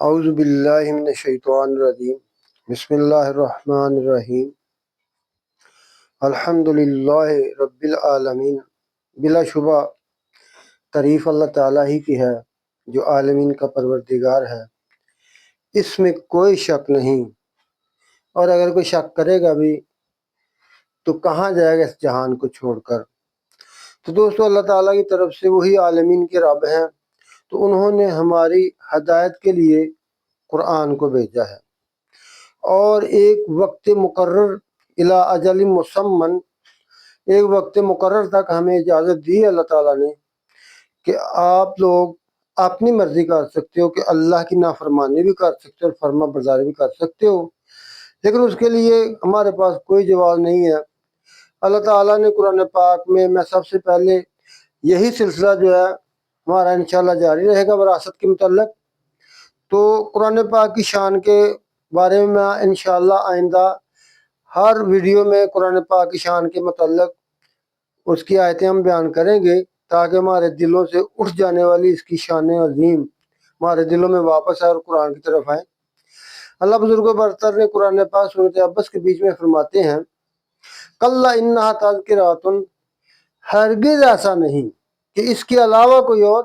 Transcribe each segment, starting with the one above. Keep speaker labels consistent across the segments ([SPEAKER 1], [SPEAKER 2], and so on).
[SPEAKER 1] اعوذ باللہ من الشیطان الرجیم بسم اللہ الرحمن الرحیم الحمدللہ رب العالمین۔ بلا شبہ تعریف اللہ تعالیٰ ہی کی ہے جو عالمین کا پروردگار ہے، اس میں کوئی شک نہیں، اور اگر کوئی شک کرے گا بھی تو کہاں جائے گا اس جہان کو چھوڑ کر۔ تو دوستو، اللہ تعالیٰ کی طرف سے وہی عالمین کے رب ہیں، تو انہوں نے ہماری ہدایت کے لیے قرآن کو بھیجا ہے، اور ایک وقت مقرر الی اجل مسمن، ایک وقت مقرر تک ہمیں اجازت دی اللہ تعالیٰ نے کہ آپ لوگ اپنی مرضی کر سکتے ہو، کہ اللہ کی نافرمانی بھی کر سکتے ہو اور فرما برداری بھی کر سکتے ہو، لیکن اس کے لیے ہمارے پاس کوئی جواز نہیں ہے۔ اللہ تعالیٰ نے قرآن پاک میں سب سے پہلے یہی سلسلہ جو ہے ہمارا انشاءاللہ جاری رہے گا وراثت کے متعلق، تو قرآن پاک کی شان کے بارے میں انشاءاللہ آئندہ ہر ویڈیو میں قرآن پاک کی شان کے متعلق اس کی آیتیں ہم بیان کریں گے، تاکہ ہمارے دلوں سے اٹھ جانے والی اس کی شان عظیم ہمارے دلوں میں واپس آئے اور قرآن کی طرف آئیں۔ اللہ بزرگ و برتر نے قرآن پاک سورۃ عبس کے بیچ میں فرماتے ہیں، کلا انہا تذکرۃ، ہرگز ایسا نہیں کہ اس کے علاوہ کوئی اور،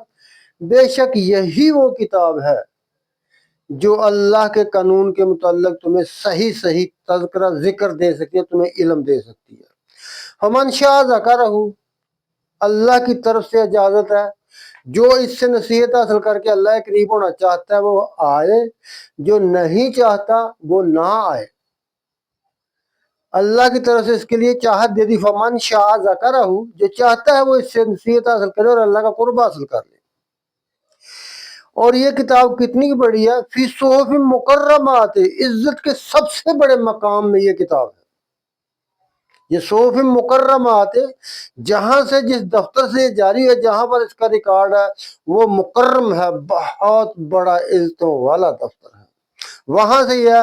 [SPEAKER 1] بے شک یہی وہ کتاب ہے جو اللہ کے قانون کے متعلق تمہیں صحیح صحیح تذکرہ ذکر دے سکتی ہے، تمہیں علم دے سکتی ہے۔ فمن شاء ذکرہ، اللہ کی طرف سے اجازت ہے، جو اس سے نصیحت حاصل کر کے اللہ کے قریب ہونا چاہتا ہے وہ آئے، جو نہیں چاہتا وہ نہ آئے۔ اللہ کی طرف سے اس کے لیے چاہت دے دی، فمن شاء ذکرہ، جو چاہتا ہے وہ اس سے نصیحت حاصل کرے اور اللہ کا قرب حاصل کر لے۔ اور یہ کتاب کتنی بڑی ہے، فی صحف مکرمات، عزت کے سب سے بڑے مقام میں یہ کتاب ہے۔ یہ صحف مکرمات، جہاں سے جس دفتر سے یہ جاری ہے، جہاں پر اس کا ریکارڈ ہے، وہ مکرم ہے، بہت بڑا عزتوں والا دفتر ہے، وہاں سے یہ ہے۔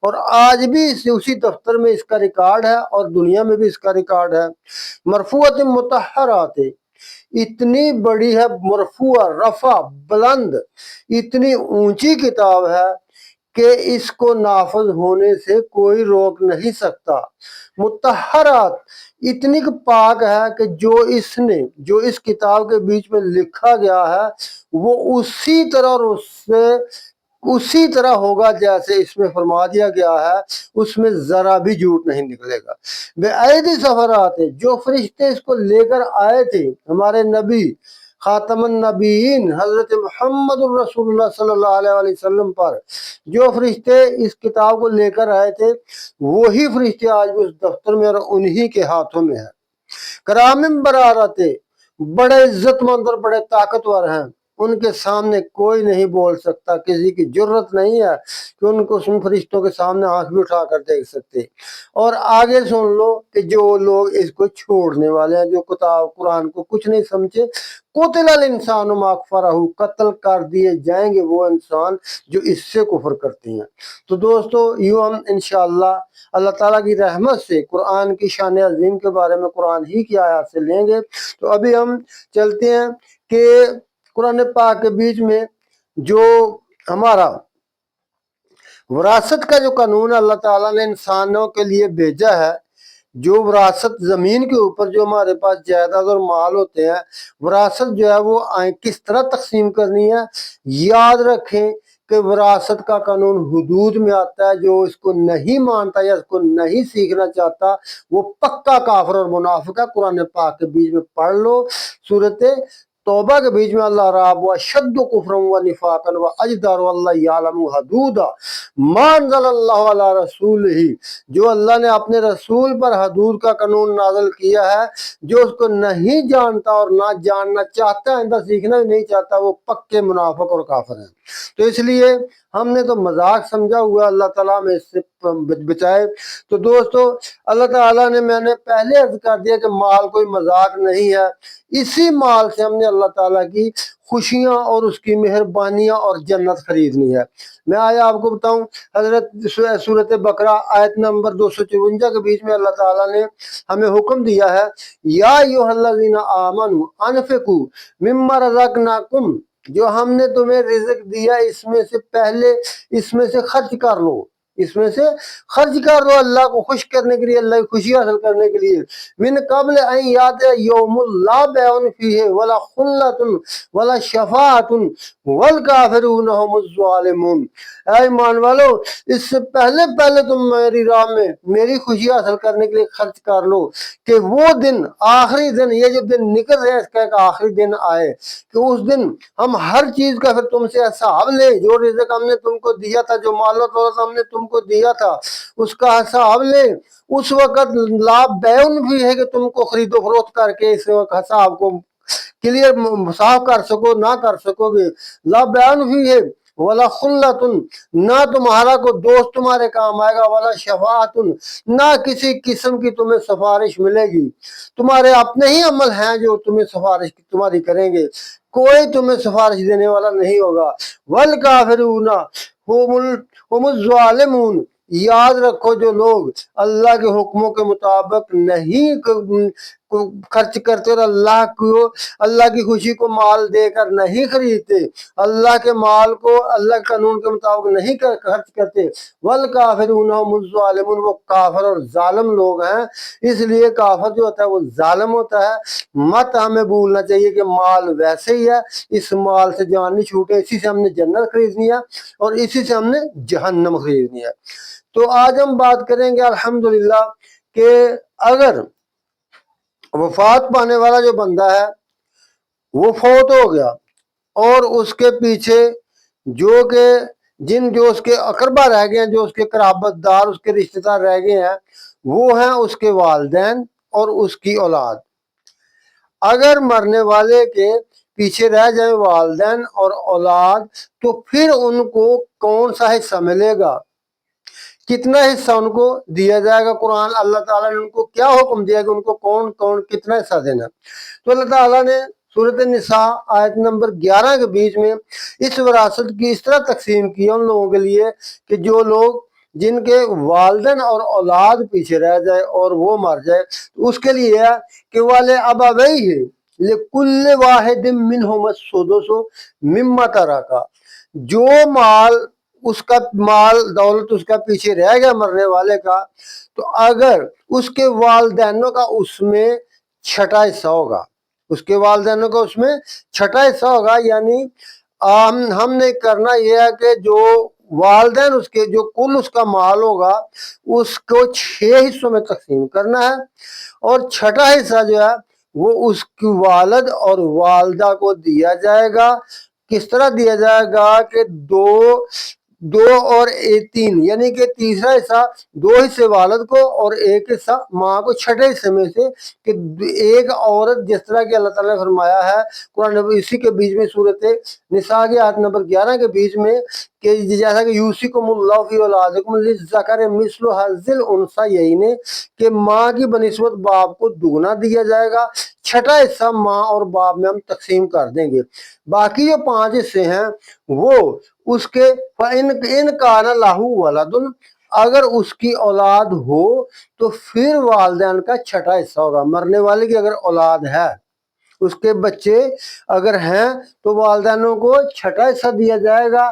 [SPEAKER 1] اور آج بھی اسی دفتر میں اس کا ریکارڈ ہے، اور دنیا میں بھی اس کا ریکارڈ ہے۔ مرفوعات مطہرات، اتنی بڑی ہے، مرفوع، رفع، بلند، اتنی اونچی کتاب ہے کہ اس کو نافذ ہونے سے کوئی روک نہیں سکتا۔ مطہرات، اتنی پاک ہے کہ جو اس کتاب کے بیچ میں لکھا گیا ہے وہ اسی طرح اور اسی طرح ہوگا جیسے اس میں فرما دیا گیا ہے، اس میں ذرا بھی جھوٹ نہیں نکلے گا۔ بے عیدی سفرات، جو فرشتے اس کو لے کر آئے تھے ہمارے نبی خاتم النبیین حضرت محمد الرسول اللہ صلی اللہ علیہ وسلم پر، جو فرشتے اس کتاب کو لے کر آئے تھے وہی فرشتے آج بھی اس دفتر میں اور انہی کے ہاتھوں میں ہے۔ کرام برارت، بڑے عزت مند اور بڑے طاقتور ہیں، ان کے سامنے کوئی نہیں بول سکتا، کسی کی جرت نہیں ہے کہ ان کو ان فرشتوں کے سامنے آنکھ بھی اٹھا کر دیکھ سکتے۔ اور آگے سن لو کہ جو لوگ اس کو چھوڑنے والے ہیں، جو کتاب قرآن کو کچھ نہیں سمجھے، قتل الانسان ما اکفرہ، قتل کر دیے جائیں گے وہ انسان جو اس سے کفر کرتے ہیں۔ تو دوستو، یوں ہم انشاءاللہ اللہ تعالیٰ کی رحمت سے قرآن کی شان عظیم کے بارے میں قرآن ہی کی آیات سے لیں گے۔ تو ابھی ہم چلتے ہیں کہ قرآن پاک کے بیچ میں جو ہمارا وراثت کا جو قانون اللہ تعالیٰ نے انسانوں کے لیے بھیجا ہے، جو وراثت زمین کے اوپر جو ہمارے پاس جائیداد اور مال ہوتے ہیں، وراثت جو ہے وہ کس طرح تقسیم کرنی ہے، یاد رکھیں کہ وراثت کا قانون حدود میں آتا ہے۔ جو اس کو نہیں مانتا یا اس کو نہیں سیکھنا چاہتا وہ پکا کافر اور منافق ہے۔ قرآن پاک کے بیچ میں پڑھ لو، سورۃ توبہ کے بیچ میں اللہ راب و شد کفر و نفاقا و اجدار اللہ یعلم حدود ما انزل اللہ علی رسول ہی، جو اللہ نے اپنے رسول پر حدود کا قانون نازل کیا ہے، جو اس کو نہیں جانتا اور نہ جاننا چاہتا ہے، آئندہ سیکھنا بھی نہیں چاہتا، وہ پکے منافق اور کافر ہیں۔ تو اس لیے ہم نے تو مذاق سمجھا ہوا، اللہ تعالیٰ میں اس سے بچائے۔ تو دوستو، اللہ تعالیٰ نے، میں نے پہلے عرض کر دیا کہ مال کوئی مذاق نہیں ہے، اسی مال سے ہم نے اللہ تعالیٰ کی خوشیاں اور اس کی مہربانیاں اور جنت خریدنی ہے۔ میں آیا آپ کو بتاؤں، حضرت سورۃ بقرہ آیت نمبر 254 کے بیچ میں اللہ تعالیٰ نے ہمیں حکم دیا ہے، یا ایھا الذین آمنوا انفقوا مما رزقناکم، جو ہم نے تمہیں رزق دیا اس میں سے پہلے اس میں سے خرچ کر لو، اس میں سے خرچ کر لو اللہ کو خوش کرنے کے لیے، اللہ کی خوشی حاصل کرنے کے لیے۔ من قبل ان یات یوم لا بیع فیہ ولا خلۃ ولا شفاعۃ والکافرون هم الظالمون۔ اے ایمان والو، اس سے پہلے پہلے تم میری راہ میں میری خوشی حاصل کرنے کے لیے خرچ کر لو کہ وہ دن، آخری دن، یہ جو دن نکل رہے ہیں اس کا ایک آخری دن آئے کہ اس دن ہم ہر چیز کا پھر تم سے حساب لیں۔ جو رزق ہم نے تم کو دیا تھا، جو مال و دولت ہم نے تم کو دیا تھا، اس کا حساب لیں۔ اس وقت لا بیعن بھی ہے کہ تم کو خرید و فروخت کر کے اس وقت حساب کو کلیئر صاف کر سکو، نہ کر سکو گے۔ لا بیعن بھی ہے ولا خلۃ، نہ تمہارا کو دوست تمہارے کام آئے گا، ولا شفاعت، نہ کسی قسم کی تمہیں سفارش ملے گی۔ تمہارے اپنے ہی عمل ہیں جو تمہیں سفارش تمہاری کریں گے، کوئی تمہیں سفارش دینے والا نہیں ہوگا۔ والکافرون هم الظالمون، یاد رکھو جو لوگ اللہ کے حکموں کے مطابق نہیں خرچ کرتے اور اللہ کی خوشی کو مال دے کر نہیں خریدتے، اللہ کے مال کو اللہ کے قانون کے مطابق نہیں خرچ کرتے، والکافرون هم الظالمون، وہ کافر اور ظالم لوگ ہیں۔ اس لیے کافر جو ہوتا ہے وہ ظالم ہوتا ہے۔ مت ہمیں بھولنا چاہیے کہ مال ویسے ہی ہے، اس مال سے جان نہیں چھوٹے، اسی سے ہم نے جنت خریدنی ہے اور اسی سے ہم نے جہنم خریدنی ہے۔ تو آج ہم بات کریں گے الحمدللہ کہ اگر وفات پانے والا جو بندہ ہے وہ فوت ہو گیا اور اس کے پیچھے جو کہ جو اس کے اقربا رہ گئے ہیں، جو اس کے قرابت دار، اس کے رشتہ دار رہ گئے ہیں، وہ ہیں اس کے والدین اور اس کی اولاد۔ اگر مرنے والے کے پیچھے رہ جائیں والدین اور اولاد تو پھر ان کو کون سا حصہ ملے گا، کتنا حصہ ان کو دیا جائے گا؟ قرآن اللہ تعالیٰ نے ان کو کیا حکم دیا کہ ان کو کون کتنا حصہ دینا؟ تو اللہ تعالیٰ نے سورۃ النساء آیت نمبر 11 کے بیچ میں اس وراثت کی اس طرح تقسیم کی ان لوگوں کے لیے کہ جو لوگ جن کے والدین اور اولاد پیچھے رہ جائے اور وہ مر جائے، تو اس کے لیے ہے کہ والے ابویہ لکل واحد منہم السدس مما ترک، جو مال اس کا مال دولت اس کا پیچھے رہ گیا مرنے والے کا، تو اگر اس کے والدینوں کا اس میں چھٹا حصہ ہوگا، اس کے والدینوں کا اس میں چھٹا حصہ ہوگا، یعنی ہم نے کرنا یہ ہے کہ جو والدین اس کے جو کل اس کا مال ہوگا اس کو 6 حصوں میں تقسیم کرنا ہے، اور چھٹا حصہ جو ہے وہ اس کی والد اور والدہ کو دیا جائے گا۔ کس طرح دیا جائے گا کہ دو اور 3، یعنی کہ تیسرا حصہ 2 حصے والد کو اور 1 حصہ ماں کو، چھٹے حصے میں سے کہ ایک عورت، جس طرح کہ اللہ تعالیٰ نے فرمایا ہے قرآن اسی کے بیچ میں سورۃ نساء کی آیت نمبر 11 کے بیچ میں کہ جیسا کہ یوصیکم اللہ فی اولادکم للذکر مثل حظ الانثیین، کہ ماں کی بنسبت باپ کو دگنا دیا جائے گا، چھٹا حصہ ماں اور باپ میں ہم تقسیم کر دیں گے۔ باقی جو 5 حصے ہیں وہ اس کے ان کان لہ ولد، اگر اس کی اولاد ہو تو پھر والدین کا چھٹا حصہ ہوگا۔ مرنے والے کی اگر اولاد ہے، اس کے بچے اگر ہیں تو والدینوں کو چھٹا حصہ دیا جائے گا۔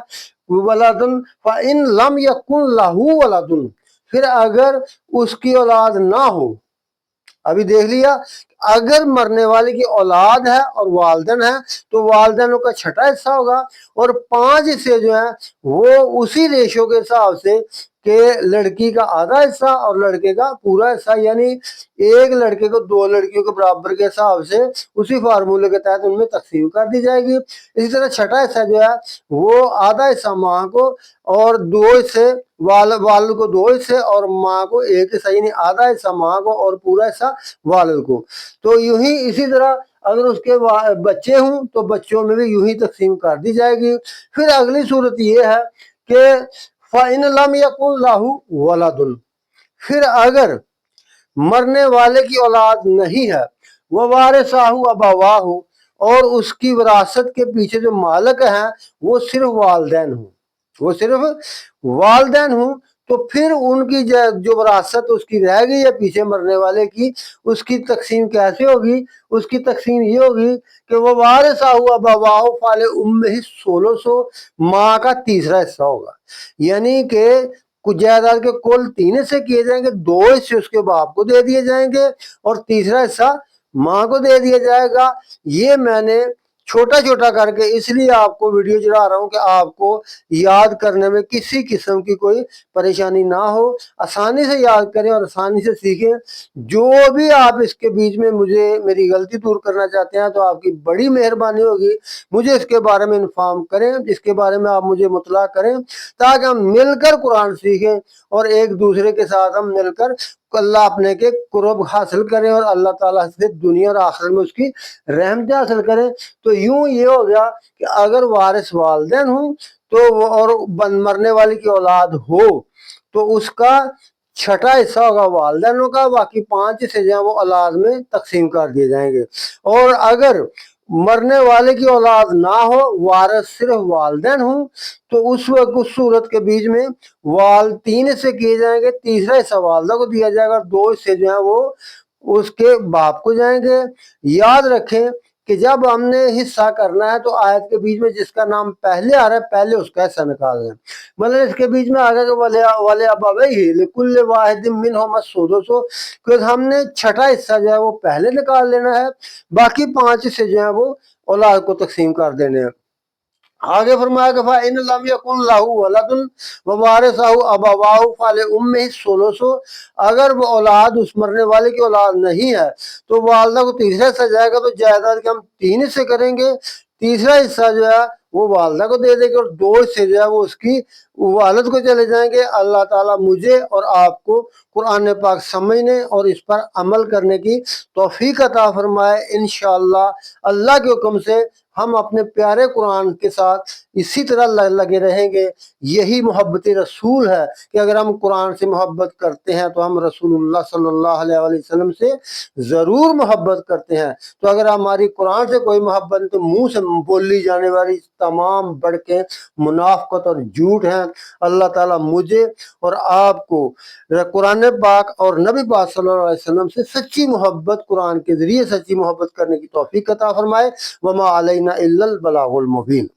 [SPEAKER 1] ولد فإن لم یکن لہ ولد، پھر اگر اس کی اولاد نہ ہو، ابھی دیکھ لیا، اگر مرنے والے کی اولاد ہے اور والدین ہیں تو والدینوں کا چھٹا حصہ ہوگا، اور 5 حصے جو ہیں وہ اسی ریشو کے حساب سے کہ لڑکی کا آدھا حصہ اور لڑکے کا پورا حصہ، یعنی ایک لڑکے کو 2 لڑکیوں کے برابر کے حساب سے اسی فارمولے کے تحت ان میں تقسیم کر دی جائے گی۔ اسی طرح چھٹا حصہ جو ہے وہ آدھا حصہ ماں کو اور 2 حصے والد کو 2 حصے اور ماں کو 1 حصہ، یعنی آدھا حصہ ماں کو اور پورا حصہ والد کو۔ تو یوں ہی اسی طرح اگر اس کے بچے ہوں تو بچوں میں بھی یوں ہی تقسیم کر دی جائے گی۔ پھر اگلی صورت یہ ہے کہ فَإِن لَمْ يَكُنْ لَهُ وَلَدٌ، پھر اگر مرنے والے کی اولاد نہیں ہے، وَوَارِثَهُ أَبَوَاهُ، اور اس کی وراثت کے پیچھے جو مالک ہیں وہ صرف والدین ہوں، تو پھر ان کی جو وراثت اس کی رہ گئی ہے پیچھے مرنے والے کی، اس کی تقسیم کیسے ہوگی؟ اس کی تقسیم یہ ہوگی کہ وہ وارث ہوا بواہ فال امہ 1600، ماں کا تیسرا حصہ ہوگا، یعنی کہ جائیداد کے کل 3 حصے کیے جائیں گے، 2 حصے اس کے باپ کو دے دیے جائیں گے اور تیسرا حصہ ماں کو دے دیا جائے گا۔ یہ میں نے چھوٹا چھوٹا کر کے اس لیے آپ کو ویڈیو چڑھا رہا ہوں کہ آپ کو یاد کرنے میں کسی قسم کی کوئی پریشانی نہ ہو، آسانی سے یاد کریں اور آسانی سے سیکھیں۔ جو بھی آپ اس کے بیچ میں مجھے میری غلطی دور کرنا چاہتے ہیں تو آپ کی بڑی مہربانی ہوگی، مجھے اس کے بارے میں انفارم کریں، اس کے بارے میں آپ مجھے مطلع کریں تاکہ ہم مل کر قرآن سیکھیں اور ایک دوسرے کے ساتھ ہم مل کر اللہ اپنے کے قرب حاصل کریں اور اللہ تعالیٰ سے دنیا اور آخرت میں اس کی رحمت حاصل کریں۔ تو یوں یہ ہو گیا کہ اگر وارث والدین ہوں تو اور مرنے والی کی اولاد ہو تو اس کا چھٹا حصہ ہوگا والدینوں کا، باقی 5 حصے جو ہیں وہ اولاد میں تقسیم کر دیے جائیں گے۔ اور اگر مرنے والے کی اولاد نہ ہو، وارث صرف والدین ہوں، تو اس وقت اس صورت کے بیچ میں 3 حصے کیے جائیں گے، تیسرا حصہ والدہ کو دیا جائے گا اور 2 حصے جو ہیں وہ اس کے باپ کو جائیں گے۔ یاد رکھیں کہ جب ہم نے حصہ کرنا ہے تو آیت کے بیچ میں جس کا نام پہلے آ رہا ہے پہلے اس کا حصہ نکال دیں، مطلب اس کے بیچ میں آگے والے ابویہ لکل واحد منہما السدس، کہ ہم نے چھٹا حصہ جو ہے وہ پہلے نکال لینا ہے، باقی 5 حصے جو ہیں وہ اولاد کو تقسیم کر دینے ہیں۔ آگے فرمایا کہ فَإِنْ لَمْ يَكُنْ لَهُ وَلَدٌ وَوَارِثُهُ أَبَوَاهُ فَلِأُمِّهِ الثُّلُثُ، اگر وہ اولاد اس مرنے والے کی اولاد نہیں ہے تو والدہ کو تیسرا حصہ جائے گا، تو جائیداد کے ہم 3 حصے کریں گے، تیسرا حصہ جو ہے وہ والدہ کو دے دے گے اور 2 حصے جو ہے وہ اس کی والد کو چلے جائیں گے۔ اللہ تعالیٰ مجھے اور آپ کو قرآن پاک سمجھنے اور اس پر عمل کرنے کی توفیق عطا فرمائے۔ انشاءاللہ اللہ کے حکم سے ہم اپنے پیارے قرآن کے ساتھ اسی طرح لگے رہیں گے۔ یہی محبت رسول ہے کہ اگر ہم قرآن سے محبت کرتے ہیں تو ہم رسول اللہ صلی اللہ علیہ وسلم سے ضرور محبت کرتے ہیں۔ تو اگر ہماری قرآن سے کوئی محبت تو منہ سے بولی جانے والی تمام بڑکیں منافقت اور جھوٹ ہیں۔ اللہ تعالیٰ مجھے اور آپ کو قرآن پاک اور نبی پاک صلی اللہ علیہ وسلم سے سچی محبت، قرآن کے ذریعے سچی محبت کرنے کی توفیق عطا فرمائے۔ وما علینا الا البلاغ المبین۔